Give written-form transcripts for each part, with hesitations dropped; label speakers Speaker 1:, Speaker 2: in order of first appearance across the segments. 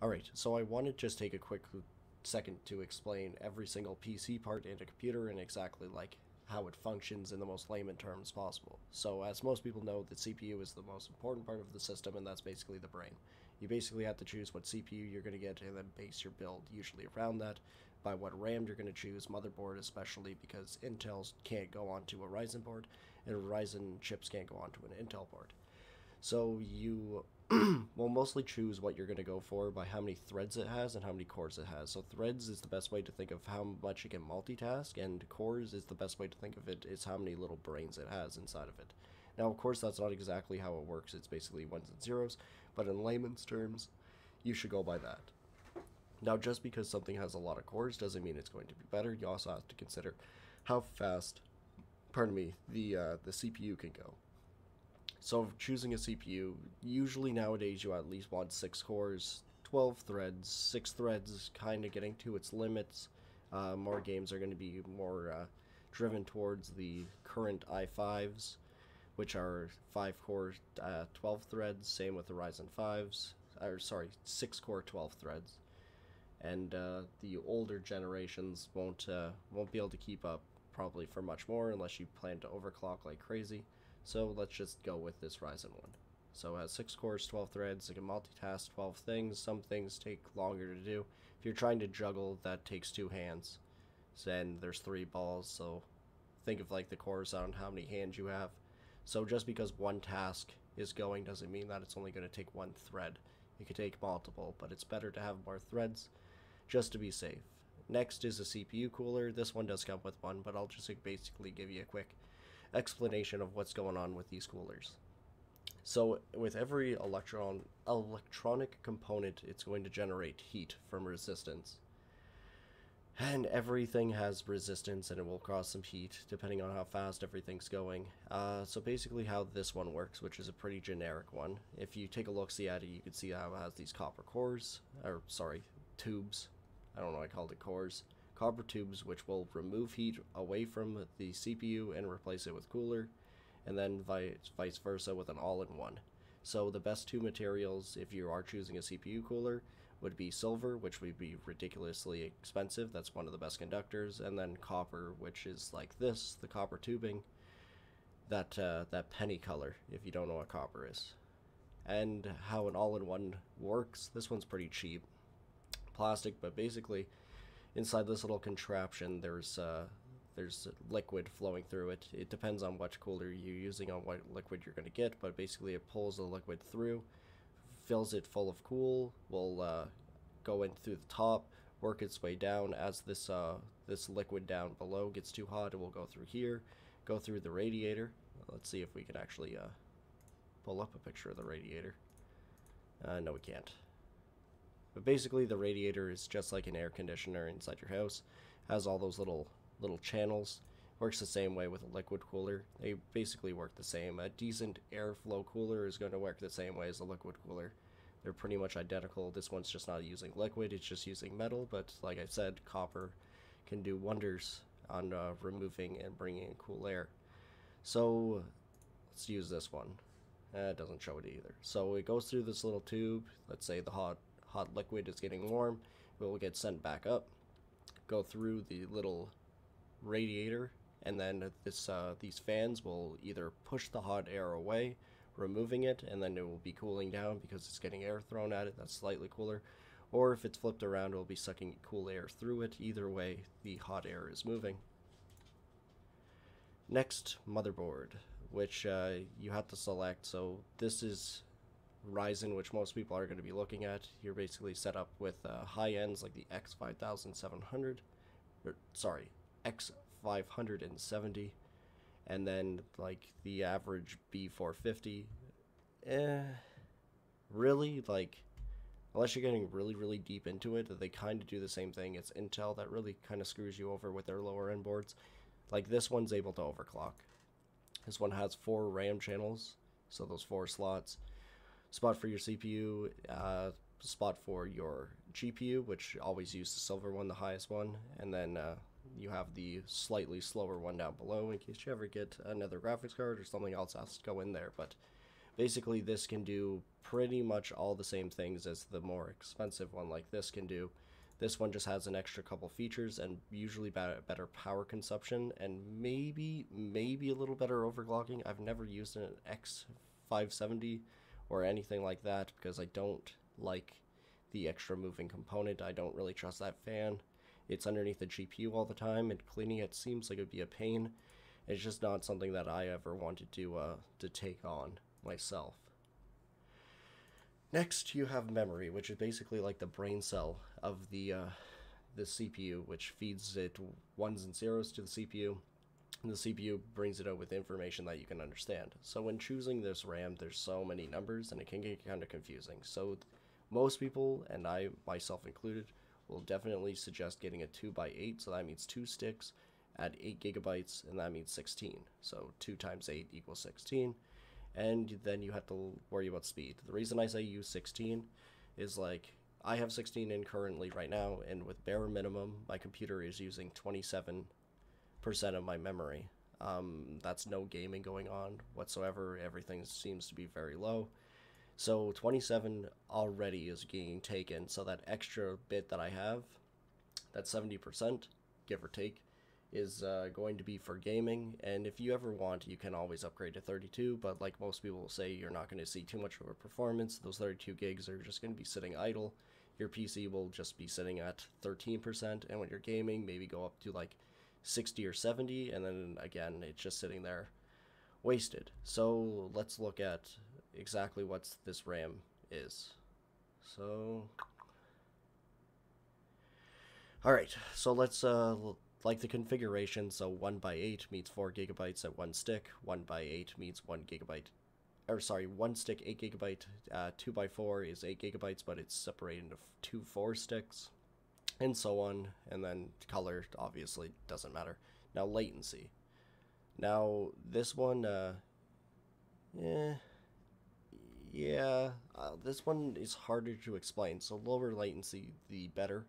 Speaker 1: Alright, so I want to just take a quick second to explain every single PC part in a computer and exactly like how it functions in the most layman terms possible. So as most people know, the CPU is the most important part of the system, and that's basically the brain. You basically have to choose what CPU you're going to get and then base your build usually around that, by what RAM you're going to choose, motherboard especially because Intel's can't go onto a Ryzen board and Ryzen chips can't go onto an Intel board. So you will mostly choose what you're going to go for by how many threads it has and how many cores it has. So threads is the best way to think of how much it can multitask, and cores is the best way to think of it is how many little brains it has inside of it. Now, of course, that's not exactly how it works. It's basically ones and zeros, but in layman's terms, you should go by that. Now, just because something has a lot of cores doesn't mean it's going to be better. You also have to consider how fast, pardon me, the CPU can go. So choosing a CPU, usually nowadays you at least want 6 cores, 12 threads, 6 threads kind of getting to its limits. More games are going to be more driven towards the current i5s, which are 5 core, 12 threads, same with the Ryzen 5s, or sorry, 6 core, 12 threads. And the older generations won't be able to keep up probably for much more unless you plan to overclock like crazy. So let's just go with this Ryzen one. So it has 6 cores, 12 threads, it can multitask 12 things. Some things take longer to do. If you're trying to juggle, that takes 2 hands. Then there's 3 balls, so think of like the cores on how many hands you have. So just because one task is going doesn't mean that it's only going to take one thread. It could take multiple, but it's better to have more threads just to be safe. Next is a CPU cooler. This one does come with one, but I'll just basically give you a quick explanation of what's going on with these coolers. So with every electronic component, it's going to generate heat from resistance. And everything has resistance and it will cause some heat depending on how fast everything's going. So basically how this one works, which is a pretty generic one, if you take a look-see at it, you can see how it has these copper cores, or sorry, tubes. I don't know why I called it cores. Copper tubes which will remove heat away from the CPU and replace it with cooler, and then vice versa with an all-in-one. So the best 2 materials if you are choosing a CPU cooler would be silver, which would be ridiculously expensive, that's one of the best conductors, and then copper, which is like this, the copper tubing, that penny color, if you don't know what copper is. And how an all-in-one works, this one's pretty cheap. Plastic, but basically inside this little contraption there's liquid flowing through it. It depends on which cooler you're using on what liquid you're going to get, but basically it pulls the liquid through, fills it full of cool, will go in through the top, work its way down. As this liquid down below gets too hot, it will go through here, go through the radiator. Let's see if we can actually pull up a picture of the radiator. No, we can't. But basically the radiator is just like an air conditioner inside your house. Has all those little channels. Works the same way with a liquid cooler. They basically work the same. A decent airflow cooler is going to work the same way as a liquid cooler. They're pretty much identical. This one's just not using liquid, it's just using metal, but like I said, copper can do wonders on removing and bringing in cool air. So let's use this one. It doesn't show it either. So it goes through this little tube. Let's say the hot liquid is getting warm. It will get sent back up, go through the little radiator, and then these fans will either push the hot air away, removing it, and then it will be cooling down because it's getting air thrown at it that's slightly cooler, or if it's flipped around, it will be sucking cool air through it. Either way, the hot air is moving. Next, motherboard, which you have to select. So this is Ryzen, which most people are going to be looking at. You're basically set up with high ends like the X5700, sorry, X570, and then like the average B450. Really, like, unless you're getting really deep into it, they kind of do the same thing. It's Intel that really kind of screws you over with their lower end boards. Like this one's able to overclock. This one has 4 RAM channels, so those 4 slots. Spot for your CPU, spot for your GPU, which always use the silver one, the highest one, and then you have the slightly slower one down below in case you ever get another graphics card or something else has to go in there. But Basically, this can do pretty much all the same things as the more expensive one like this can do. This one just has an extra couple features and usually better power consumption and maybe a little better overclocking. I've never used an X570 or anything like that because I don't like the extra moving component. I don't really trust that fan. It's underneath the GPU all the time, and cleaning it seems like it would be a pain. It's just not something that I ever wanted to take on myself. Next, you have memory, which is basically like the brain cell of the CPU, which feeds it ones and zeros to the CPU, and the CPU brings it out with information that you can understand. So when choosing this RAM, there's so many numbers, and it can get kind of confusing. So most people, and I myself included, will definitely suggest getting a 2x8, so that means 2 sticks at 8 gigabytes, and that means 16. So 2 times 8 equals 16. And then you have to worry about speed. The reason I say use 16 is like I have 16 in currently right now, and with bare minimum, my computer is using 27% of my memory. That's no gaming going on whatsoever. Everything seems to be very low. So 27 already is being taken. So that extra bit that I have, that 70%, give or take, is going to be for gaming. And if you ever want, you can always upgrade to 32, but like most people will say, you're not going to see too much of a performance. Those 32 gigs are just going to be sitting idle. Your PC will just be sitting at 13%, and when you're gaming, maybe go up to like 60 or 70, and then again, it's just sitting there wasted. So let's look at exactly what this RAM is. So alright, so let's like the configuration. So 1x8 means 4 gigabytes at 1 stick, 1x8 means 1 gigabyte, or sorry, 1 stick 8 gigabyte, 2x4 is 8 gigabytes, but it's separated into 2 4 sticks, and so on. And then color obviously doesn't matter. Now latency. Now this one, this one is harder to explain. So lower latency, the better.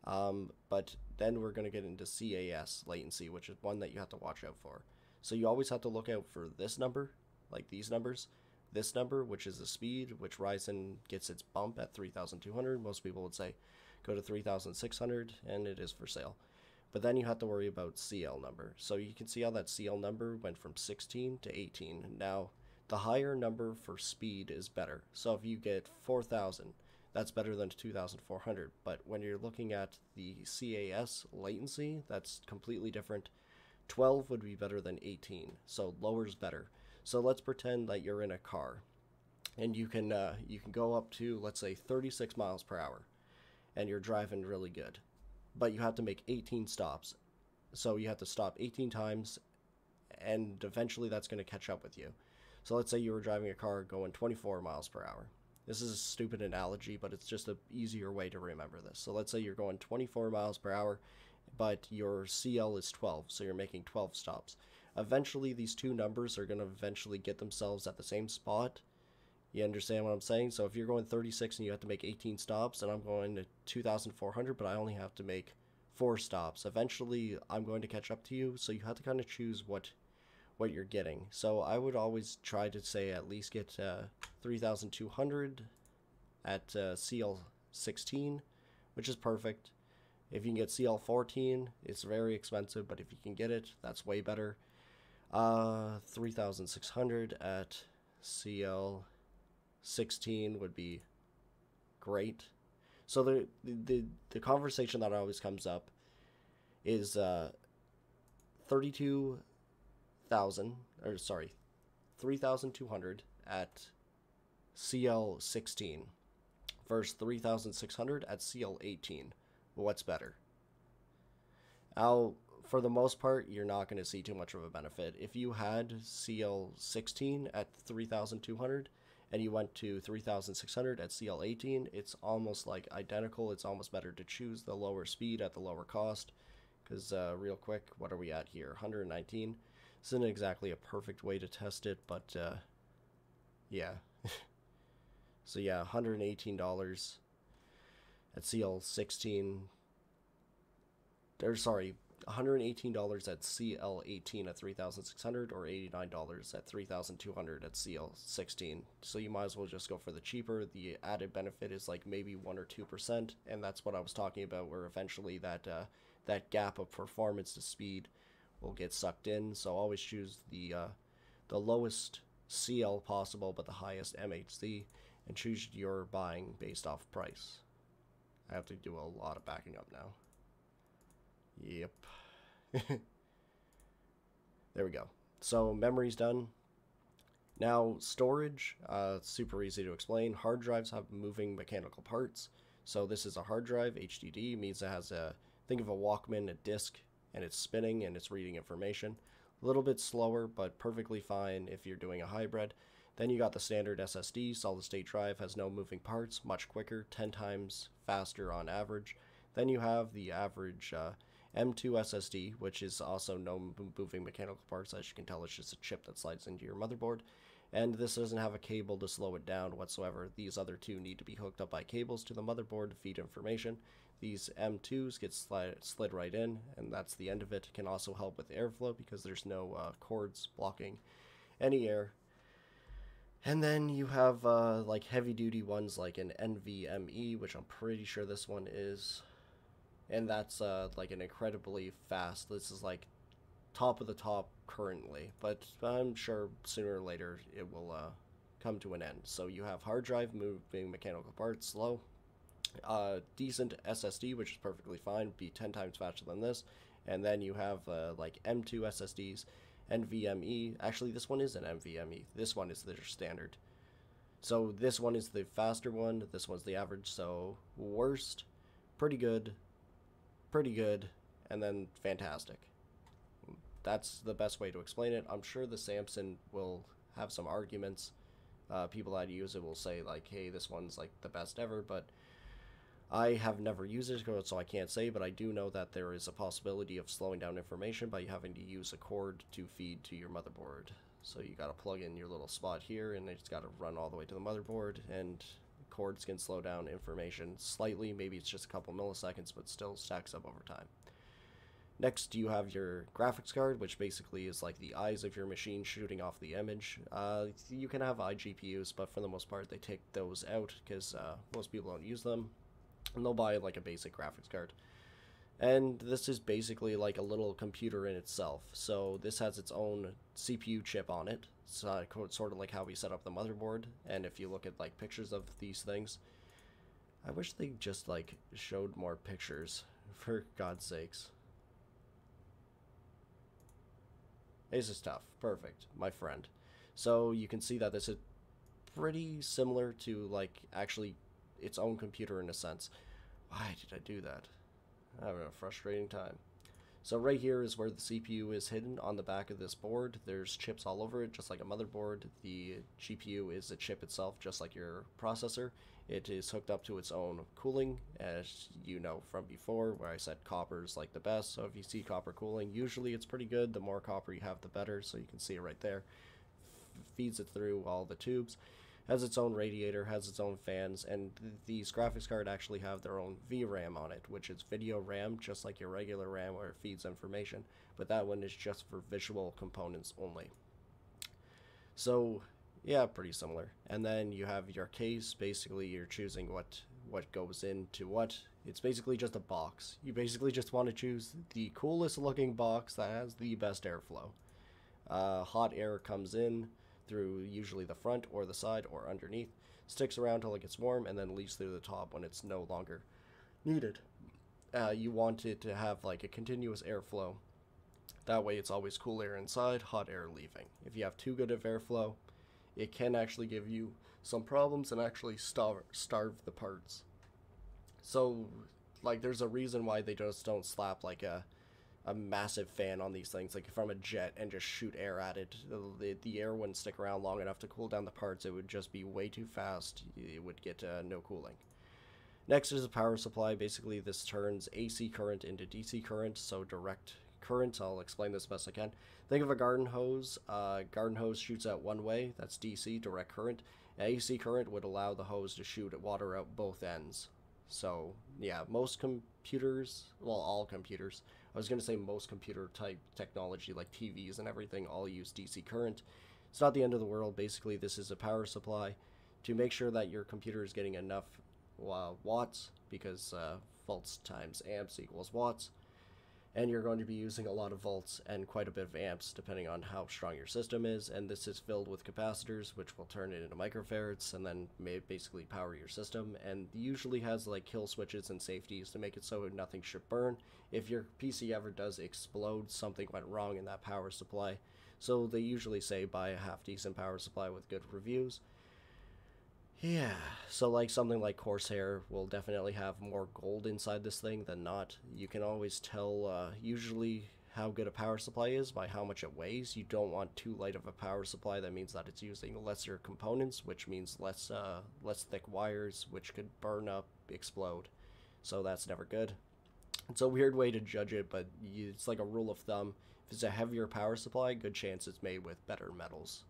Speaker 1: But then we're going to get into CAS latency, which is one that you have to watch out for. So you always have to look out for this number, like these numbers. This number, which is the speed, which Ryzen gets its bump at 3,200. Most people would say go to 3,600, and it is for sale. But then you have to worry about CL number. So you can see how that CL number went from 16 to 18. Now, the higher number for speed is better. So if you get 4,000, that's better than 2,400. But when you're looking at the CAS latency, that's completely different. 12 would be better than 18, so lower's better. So let's pretend that you're in a car, and you can go up to, let's say, 36 miles per hour, and you're driving really good. But you have to make 18 stops. So you have to stop 18 times, and eventually that's going to catch up with you. So let's say you were driving a car going 24 miles per hour. This is a stupid analogy, but it's just an easier way to remember this. So let's say you're going 24 miles per hour, but your CL is 12, so you're making 12 stops. Eventually, these two numbers are going to eventually get themselves at the same spot. You understand what I'm saying? So if you're going 36 and you have to make 18 stops, and I'm going to 2,400, but I only have to make 4 stops, eventually I'm going to catch up to you, so you have to kind of choose what you're getting. So I would always try to say at least get 3,200 at CL16, which is perfect. If you can get CL14, it's very expensive, but if you can get it, that's way better. 3,600 at CL16 would be great. So the conversation that always comes up is 3,200 at CL16 versus 3,600 at CL18. What's better? Now, for the most part, you're not going to see too much of a benefit. If you had CL16 at 3,200 and you went to 3,600 at CL18, it's almost like identical. It's almost better to choose the lower speed at the lower cost. Because real quick, what are we at here? 119. This isn't exactly a perfect way to test it, but yeah. So yeah, $118 at CL16. Or sorry, $118 at CL18 at 3,600, or $89 at 3,200 at CL16. So you might as well just go for the cheaper. The added benefit is like maybe 1 or 2%, and that's what I was talking about, where eventually that gap of performance to speed will get sucked in. So always choose the lowest CL possible, but the highest MHC, and choose your buying based off price. I have to do a lot of backing up now. Yep. There we go. So memory's done. Now storage, super easy to explain. Hard drives have moving mechanical parts. So this is a hard drive. HDD means it has think of a Walkman, a disc, and it's spinning and it's reading information. A little bit slower, but perfectly fine if you're doing a hybrid. Then you got the standard SSD, solid state drive, has no moving parts, much quicker, 10 times faster on average. Then you have the average M2 SSD, which is also no moving mechanical parts. As you can tell, it's just a chip that slides into your motherboard. And this doesn't have a cable to slow it down whatsoever. These other two need to be hooked up by cables to the motherboard to feed information. These M2s get slid right in, and that's the end of it. It can also help with airflow because there's no cords blocking any air. And then you have like heavy duty ones like an Nvme, which I'm pretty sure this one is. And that's like an incredibly fast. This is like top of the top currently, but I'm sure sooner or later it will come to an end. So you have hard drive, moving mechanical parts, slow. Decent SSD, which is perfectly fine, be 10 times faster than this. And then you have like M2 SSDs, NVMe. Actually, this one is an NVMe. This one is their standard. So this one is the faster one. This one's the average. So worst, pretty good, and then fantastic. That's the best way to explain it. I'm sure the Samsung will have some arguments. People that use it will say like, hey, this one's like the best ever, but I have never used it, so I can't say, but I do know that there is a possibility of slowing down information by having to use a cord to feed to your motherboard. So you got to plug in your little spot here, and it's got to run all the way to the motherboard, and cords can slow down information slightly. Maybe it's just a couple milliseconds, but still stacks up over time. Next, you have your graphics card, which basically is like the eyes of your machine shooting off the image. You can have iGPUs, but for the most part, they take those out because most people don't use them. And they'll buy like a basic graphics card. And this is basically like a little computer in itself. So this has its own CPU chip on it. So sort of like how we set up the motherboard. And if you look at like pictures of these things, I wish they just like showed more pictures, for God's sakes. This is tough. Perfect, my friend. So you can see that this is pretty similar to like actually its own computer in a sense. Why did I do that? I'm having a frustrating time. So right here is where the CPU is hidden on the back of this board. There's chips all over it, just like a motherboard. The GPU is a chip itself, just like your processor. It is hooked up to its own cooling, as you know from before, where I said copper is like the best. So if you see copper cooling, usually it's pretty good. The more copper you have, the better. So you can see it right there. Feeds it through all the tubes. Has its own radiator, has its own fans, and these graphics cards actually have their own VRAM on it, which is video RAM, just like your regular RAM where it feeds information, but that one is just for visual components only. So yeah, pretty similar. And then you have your case. Basically you're choosing what goes into what. It's basically just a box. You basically just want to choose the coolest looking box that has the best airflow. Hot air comes in through usually the front or the side or underneath, sticks around till it gets warm, and then leaves through the top when it's no longer needed. You want it to have like a continuous airflow. That way it's always cool air inside, hot air leaving. If you have too good of airflow, it can actually give you some problems and actually starve the parts. So like there's a reason why they just don't slap like a massive fan on these things, like from a jet, and just shoot air at it. The air wouldn't stick around long enough to cool down the parts. It would just be way too fast. It would get no cooling. Next is a power supply. Basically this turns AC current into DC current, so direct current. I'll explain this best I can. Think of a garden hose. Garden hose shoots out one way, that's DC, direct current. AC current would allow the hose to shoot water out both ends. So yeah, most computers, well, all computers. I was going to say most computer type technology like TVs and everything all use DC current. It's not the end of the world. Basically, this is a power supply to make sure that your computer is getting enough watts, because volts times amps equals watts, and you're going to be using a lot of volts and quite a bit of amps depending on how strong your system is. And this is filled with capacitors, which will turn it into microfarads and then basically power your system, and usually has like kill switches and safeties to make it so nothing should burn. If your PC ever does explode, something went wrong in that power supply. So they usually say buy a half decent power supply with good reviews. Yeah, so like something like Corsair will definitely have more gold inside this thing than not. You can always tell usually how good a power supply is by how much it weighs. You don't want too light of a power supply. That means that it's using lesser components, which means less thick wires, which could burn up, explode. So that's never good. It's a weird way to judge it, but it's like a rule of thumb. If it's a heavier power supply, good chance it's made with better metals.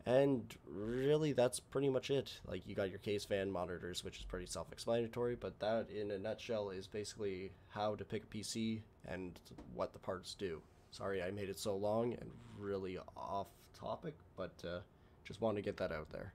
Speaker 1: And really, that's pretty much it. Like, you got your case fan monitors, which is pretty self-explanatory, but that, in a nutshell, is basically how to pick a PC and what the parts do. Sorry I made it so long and really off topic, but just wanted to get that out there.